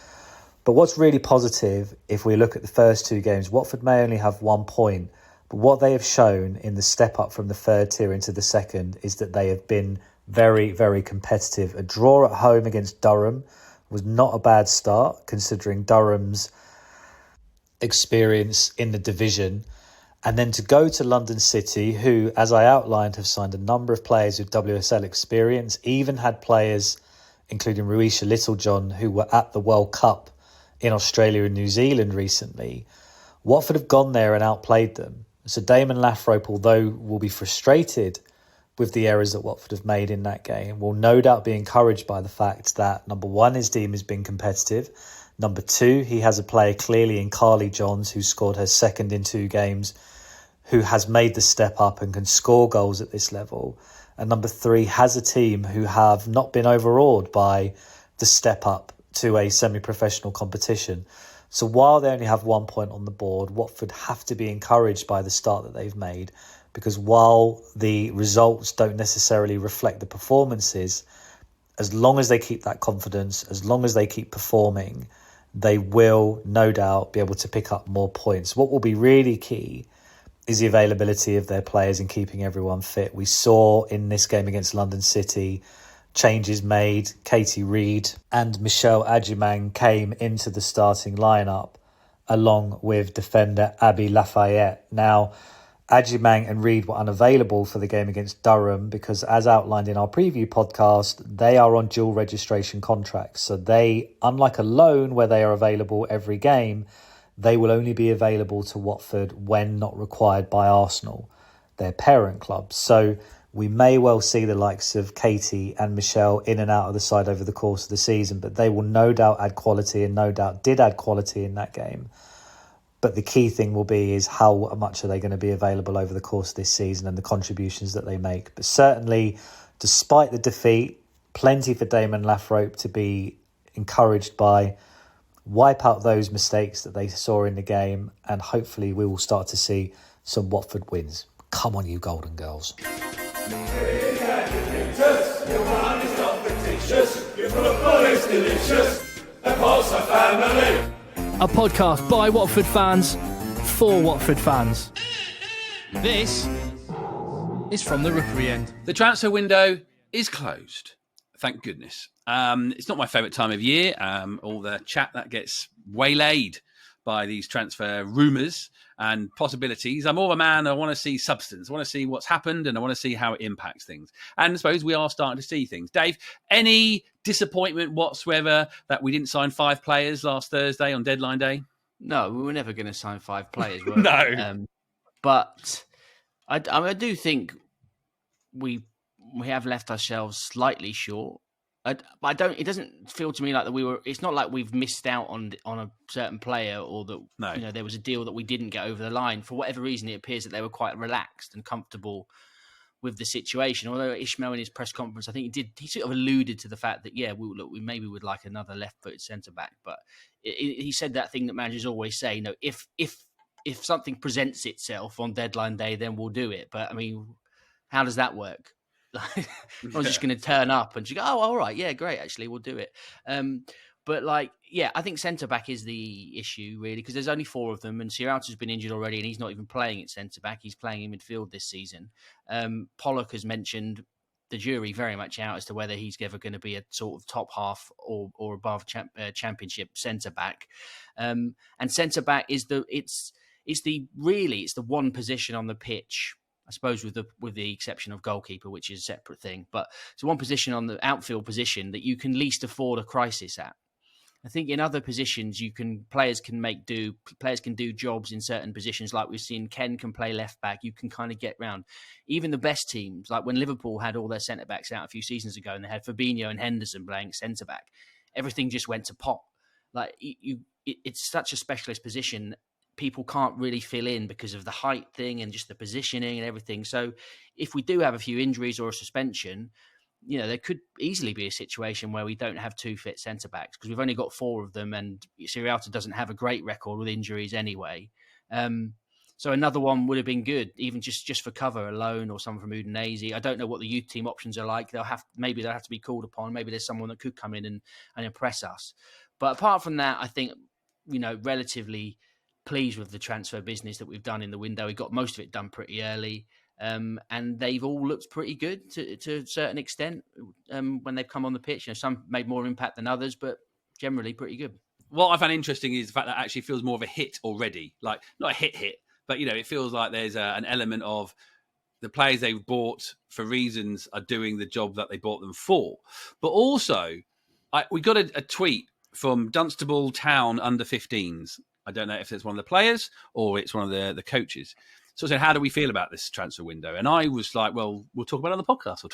But what's really positive, if we look at the first 2 games, Watford may only have 1 point, but what they have shown in the step up from the 3rd tier into the 2nd is that they have been very, very competitive. A draw at home against Durham was not a bad start, considering Durham's experience in the division. And then to go to London City, who, as I outlined, have signed a number of players with WSL experience, even had players, including Ruisha Littlejohn, who were at the World Cup in Australia and New Zealand recently. Watford have gone there and outplayed them. So Damon Lathrope, although will be frustrated with the errors that Watford have made in that game, will no doubt be encouraged by the fact that, number 1, his team has been competitive. Number 2, he has a player clearly in Carly Johns, who scored her 2nd in 2 games, who has made the step up and can score goals at this level. And number 3, has a team who have not been overawed by the step up to a semi-professional competition. So while they only have 1 point on the board, Watford have to be encouraged by the start that they've made, because while the results don't necessarily reflect the performances, as long as they keep that confidence, as long as they keep performing, they will no doubt be able to pick up more points. What will be really key is the availability of their players and keeping everyone fit. We saw in this game against London City, changes made. Katie Reid and Michelle Adjumang came into the starting lineup along with defender Abby Lafayette. Now, Adjumang and Reid were unavailable for the game against Durham because, as outlined in our preview podcast, they are on dual registration contracts. So they, unlike a loan where they are available every game, they will only be available to Watford when not required by Arsenal, their parent club. So we may well see the likes of Katie and Michelle in and out of the side over the course of the season, but they will no doubt add quality and no doubt did add quality in that game. But the key thing will be is how much are they going to be available over the course of this season and the contributions that they make. But certainly, despite the defeat, plenty for Damon Lathrope to be encouraged by. Wipe out those mistakes that they saw in the game, and hopefully we will start to see some Watford wins. Come on, you Golden Girls. A podcast by Watford fans for Watford fans. This is From the Rookery End. The transfer window is closed. Thank goodness. It's not my favourite time of year. All the chat that gets waylaid by these transfer rumours and possibilities. I'm more of a man. I want to see substance. I want to see what's happened, and I want to see how it impacts things. And I suppose we are starting to see things. Dave, any disappointment whatsoever that we didn't sign 5 players last Thursday on deadline day? No, we were never going to sign 5 players, were No. we? But I do think we have left ourselves slightly short. I don't. It doesn't feel to me like that we were. It's not like we've missed out on a certain player, or that there was a deal that we didn't get over the line for whatever reason. It appears that they were quite relaxed and comfortable with the situation. Although Ishmael in his press conference, I think he sort of alluded to the fact that we maybe would like another left-footed centre back. But he said that thing that managers always say: if something presents itself on deadline day, then we'll do it. But I mean, how does that work? I was just going to turn up and she go, oh, all right, yeah, great, actually, we'll do it. But I think centre-back is the issue, really, because there's only 4 of them, and Sierralta's been injured already, and he's not even playing at centre-back. He's playing in midfield this season. Pollock has mentioned the jury very much out as to whether he's ever going to be a sort of top half or above championship centre-back. And centre-back is the one position on the pitch, I suppose, with the exception of goalkeeper, which is a separate thing. But it's one position on the outfield position that you can least afford a crisis at. I think in other positions, players can do jobs in certain positions. Like we've seen, Ken can play left back. You can kind of get round. Even the best teams, like when Liverpool had all their centre backs out a few seasons ago, and they had Fabinho and Henderson playing centre back, everything just went to pot. Like it's such a specialist position. People can't really fill in because of the height thing and just the positioning and everything. So if we do have a few injuries or a suspension, there could easily be a situation where we don't have 2 fit centre-backs because we've only got 4 of them, and Sierralta doesn't have a great record with injuries anyway. So another one would have been good, even just for cover alone, or someone from Udinese. I don't know what the youth team options are like. Maybe they'll have to be called upon. Maybe there's someone that could come in and impress us. But apart from that, I think, relatively pleased with the transfer business that we've done in the window. We got most of it done pretty early, and they've all looked pretty good to a certain extent when they've come on the pitch. Some made more impact than others, but generally pretty good. What I found interesting is the fact that it actually feels more of a hit already. Like, not a hit, but, it feels like there's an element of the players they've bought for reasons are doing the job that they bought them for. But also, we got a tweet from Dunstable Town under 15s. I don't know if it's one of the players or it's one of the coaches. So I said, how do we feel about this transfer window? And I was like, well, we'll talk about it on the podcast.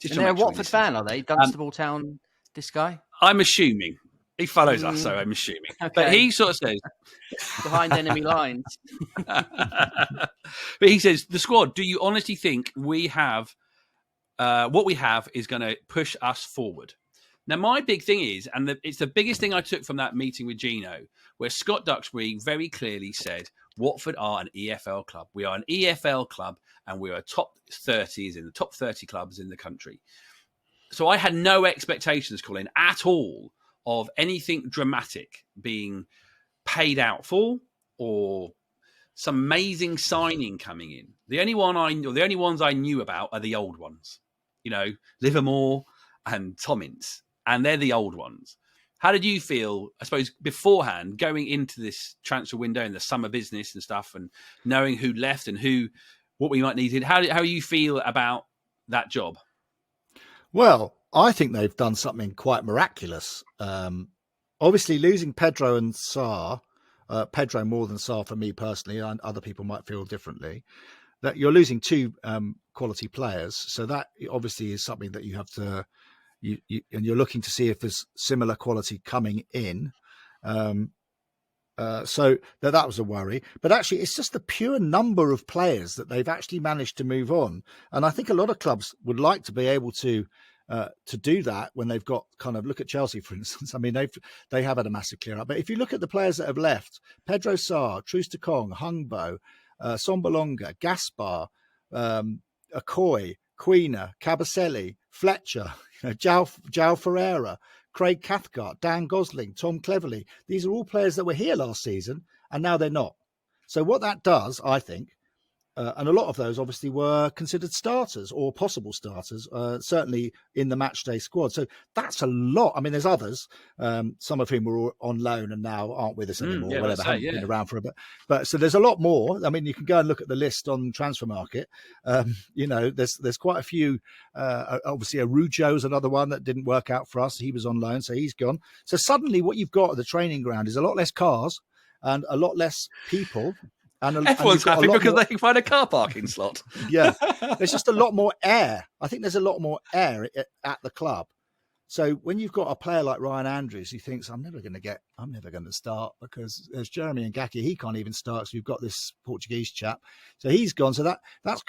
And they're a Watford fan, are they? Dunstable Town, this guy? I'm assuming. He follows us, so I'm assuming. Okay. But he sort of says... Behind enemy lines. But he says, the squad, do you honestly think we have... what we have is going to push us forward? Now, my big thing is, and it's the biggest thing I took from that meeting with Gino, where Scott Duxbury very clearly said, Watford are an EFL club. We are an EFL club, and we are top 30s in the top 30 clubs in the country. So I had no expectations, Colin, at all of anything dramatic being paid out for or some amazing signing coming in. The only ones I knew about are the old ones, Livermore and Tommins. And they're the old ones. How did you feel, I suppose, beforehand, going into this transfer window and the summer business and stuff, and knowing who left and what we might need? How you feel about that job? Well, I think they've done something quite miraculous. Obviously, losing Pedro and Sarr, Pedro more than Sarr for me personally, and other people might feel differently, that you're losing 2 quality players. So that obviously is something that you have to... and you're looking to see if there's similar quality coming in. So that was a worry. But actually, it's just the pure number of players that they've actually managed to move on. And I think a lot of clubs would like to be able to do that when they've got kind of, look at Chelsea, for instance. I mean, they have had a massive clear up. But if you look at the players that have left, Pedro Sarr, Troost-Ekong, Hungbo, Sombolonga, Gaspar, Akoi, Quina, Cabaselli, Fletcher, João Ferreira, Craig Cathcart, Dan Gosling, Tom Cleverley. These are all players that were here last season, and now they're not. So what that does, I think, and a lot of those obviously were considered starters or possible starters, certainly in the matchday squad. So that's a lot. I mean, there's others, some of whom were on loan and now aren't with us anymore, whatever, haven't been around for a bit. But so there's a lot more. I mean, you can go and look at the list on Transfer Market. There's quite a few. Obviously, Arujo's another one that didn't work out for us. He was on loan, so he's gone. So suddenly what you've got at the training ground is a lot less cars and a lot less people. Everyone's happy because they can find a car parking slot. Yeah, there's just a lot more air. I think there's a lot more air at the club. So when you've got a player like Ryan Andrews who thinks, I'm never going to start because there's Jeremy Ngaki, he can't even start because we've got this Portuguese chap. So he's gone. So that's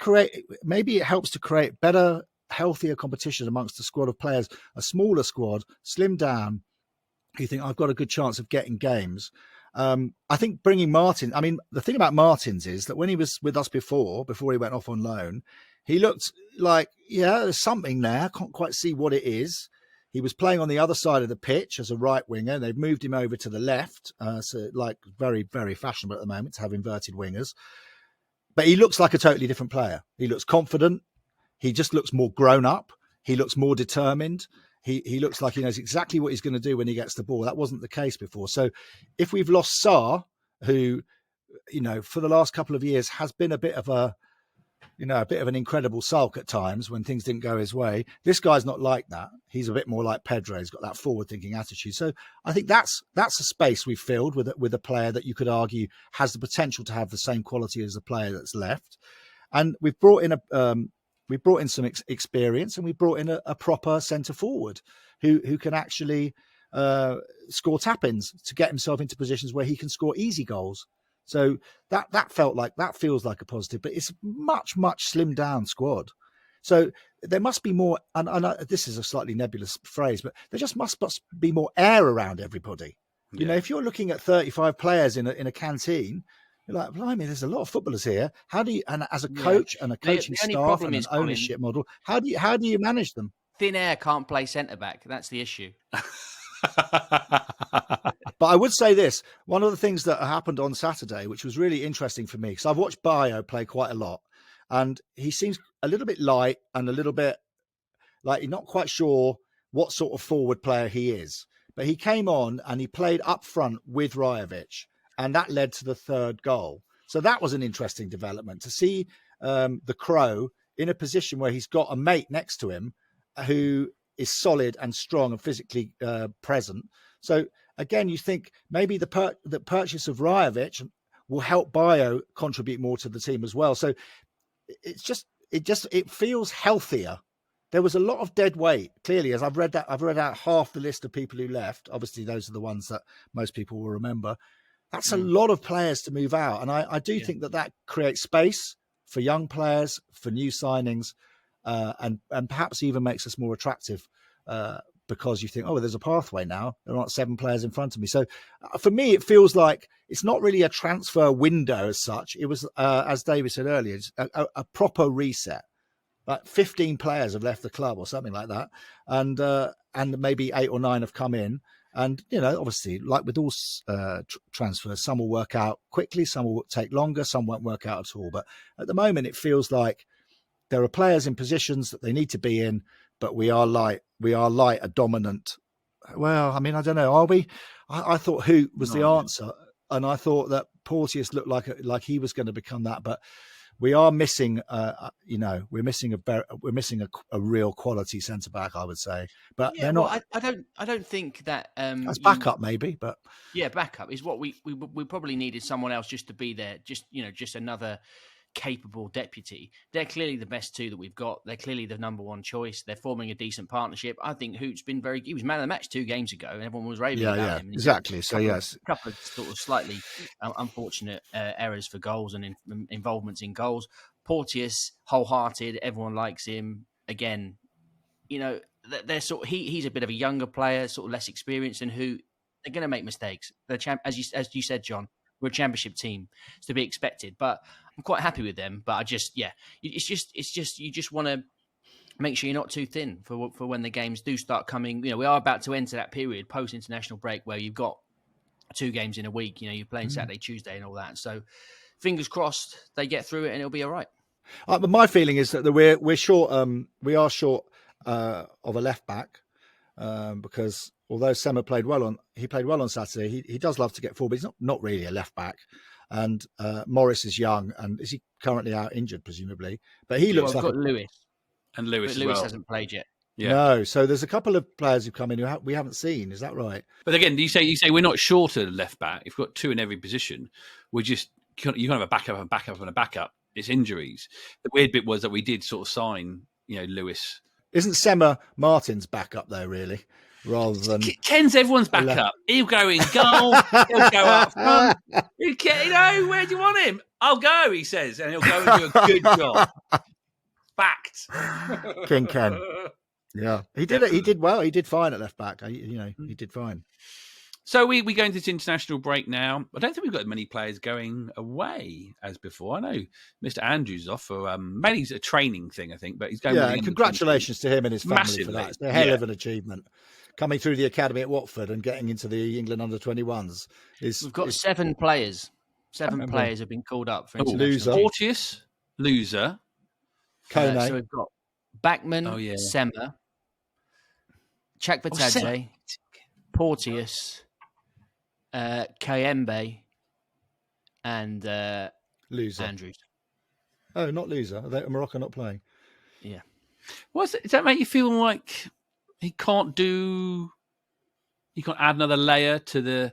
maybe it helps to create better, healthier competition amongst a squad of players, a smaller squad, slimmed down, who think I've got a good chance of getting games. I think bringing Martin, I mean, the thing about Martins is that when he was with us before he went off on loan, he looked like, there's something there. I can't quite see what it is. He was playing on the other side of the pitch as a right winger. They've moved him over to the left. So like very, very fashionable at the moment to have inverted wingers. But he looks like a totally different player. He looks confident. He just looks more grown up. He looks more determined. He looks like he knows exactly what he's going to do when he gets the ball. That wasn't the case before. So if we've lost Sarr, who, for the last couple of years has been a bit of an incredible sulk at times when things didn't go his way. This guy's not like that. He's a bit more like Pedro. He's got that forward-thinking attitude. So I think that's a space we've filled with a player that you could argue has the potential to have the same quality as the player that's left. And we've brought in some experience, and we brought in a proper centre forward who can actually score tap-ins to get himself into positions where he can score easy goals. So that feels like a positive, but it's much, much slimmed down squad. So there must be more, and this is a slightly nebulous phrase, but there just must be more air around everybody. Yeah. If you're looking at 35 players in a canteen, you're like, blimey, there's a lot of footballers here. How do you, and as a coach and a coaching staff and an ownership model, how do you manage them? Thin air can't play centre back. That's the issue. But I would say this, one of the things that happened on Saturday, which was really interesting for me, because I've watched Bayo play quite a lot, and he seems a little bit light and a little bit like you're not quite sure what sort of forward player he is. But he came on and he played up front with Rajovic, and that led to the third goal. So that was an interesting development to see the Crow in a position where he's got a mate next to him who is solid and strong and physically present. So again, you think maybe the purchase of Rajovic will help Bayo contribute more to the team as well. So it feels healthier. There was a lot of dead weight. Clearly, as I've read out half the list of people who left. Obviously, those are the ones that most people will remember. That's a lot of players to move out. And I do think that creates space for young players, for new signings, and perhaps even makes us more attractive because you think, there's a pathway now. There aren't 7 players in front of me. So for me, it feels like it's not really a transfer window as such. It was, as David said earlier, a proper reset. Like 15 players have left the club or something like that. And maybe 8 or 9 have come in. And, obviously, like with all transfers, some will work out quickly, some will take longer, some won't work out at all. But at the moment, it feels like there are players in positions that they need to be in, but we are light a dominant. Well, I mean, I don't know. Are we? I thought who was the answer, and I thought that Porteous looked like he was going to become that, but we are missing. We're missing a real quality centre back, I would say. But they're not. Well, I don't think that that's backup maybe, but backup is what we probably needed someone else just to be there, just another capable deputy. They're clearly the best two that we've got. They're clearly the number one choice. They're forming a decent partnership. I think Hoot's been he was man of the match 2 games ago, and everyone was raving about him. Exactly. So yes, a couple of sort of slightly unfortunate errors for goals and involvements in goals. Porteous, wholehearted. Everyone likes him. Again, they're sort of, he's a bit of a younger player, sort of less experienced than Hoot. They're going to make mistakes. As you said, John, we're a championship team. It's to be expected, but I'm quite happy with them. But it's just you just want to make sure you're not too thin for when the games do start coming. We are about to enter that period post international break where you've got 2 games in a week. You're playing Saturday, Tuesday, and all that. So fingers crossed they get through it and it'll be all right. But my feeling is that we're short. We are short of a left back because although Sema played well on Saturday, he does love to get forward, but he's not really a left back. And Morris is young, and is he currently out injured, presumably? But he looks like got Lewis, and Lewis hasn't played yet. Yeah. No, so there's a couple of players who've come in who we haven't seen. Is that right? But again, you say we're not short of left back. If we've got 2 in every position, you kind of have a backup and a backup and a backup. It's injuries. The weird bit was that we did sort of sign, Lewis. Isn't Sema Martin's backup though, really? Rather than Ken's everyone's backup. He'll go in goal. He'll go up front. Where do you want him? I'll go, he says, and he'll go and do a good job. Fact. King Ken. Yeah, he did it. He did well. He did fine at left back. He did fine. So we go into this international break now. I don't think we've got as many players going away as before. I know Mr. Andrews off for mainly a training thing, I think, but he's going. Yeah, and congratulations to him and his family Massively. for that. It's a hell of an achievement. Coming through the academy at Watford and getting into the England under-21s We've got 7 players. 7 players have been called up for Loser. international. Porteous, Loser, Kone. So we've got Backman, Sema, Chakvetadze, Porteous, Kayembe, and Loser. Andrews. Oh, not Loser. Are Morocco not playing? Yeah. does that make you feel like he can't add another layer to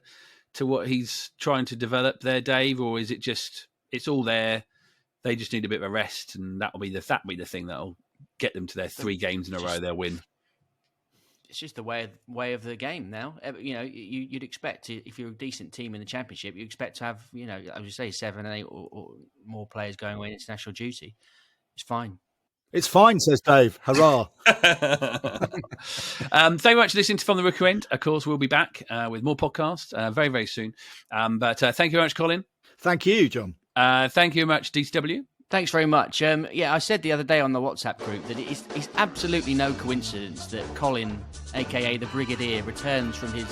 what he's trying to develop there, Dave? Or is it just, it's all there, they just need a bit of a rest, and that'll be the thing that'll get them to their 3 games in a row they'll win? It's just the way of the game now. You'd expect if you're a decent team in the Championship, you expect to have, I would say 7, 8 or more players going away in international duty. It's fine. It's fine, says Dave. Hurrah. Thank you very much for listening to From the Rookery End. Of course, we'll be back with more podcasts very, very soon. But thank you very much, Colin. Thank you, John. Thank you very much, DCW. Thanks very much. I said the other day on the WhatsApp group that it's absolutely no coincidence that Colin, a.k.a. the Brigadier, returns from his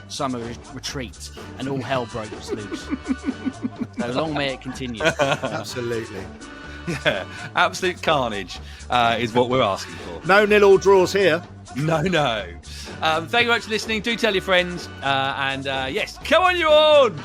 summer retreat and all hell breaks loose. So long may it continue. Absolutely. Yeah, absolute carnage is what we're asking for. No 0-0 draws here. No. Thank you very much for listening. Do tell your friends. And yes, come on, you ORNS!